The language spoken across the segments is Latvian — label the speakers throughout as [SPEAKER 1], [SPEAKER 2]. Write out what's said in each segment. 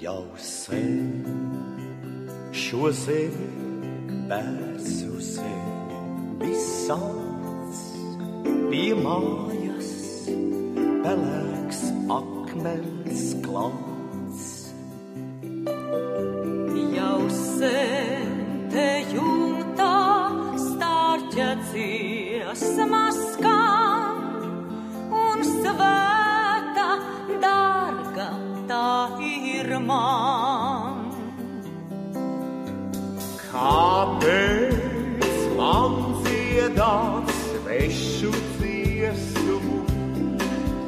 [SPEAKER 1] Jau sen šo zemi bērzu sevi sauc, pie mājas pelēks akmens klāts.
[SPEAKER 2] Jau sen te jumtā stārķa dziesmas skan, un svēta dārga tā ir man.
[SPEAKER 1] Kāpēc man dziedāt svešu dziesmu,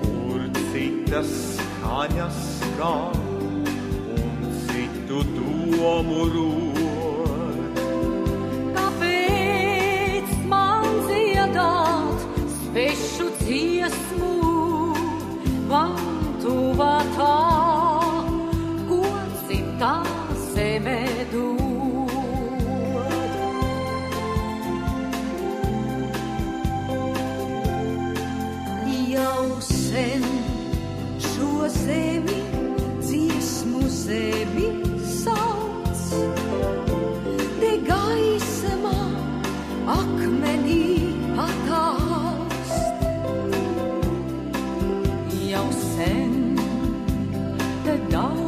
[SPEAKER 1] kur citas skaņas skan un citu domu rod?
[SPEAKER 2] Kāpēc man dziedāt svešu dziesmu, man tuvā tā, ko citā zeme dod? Jau sen šo zemi, dziesmu zemi sauc, te gaismā akmenī patāst. Jau sen te daudz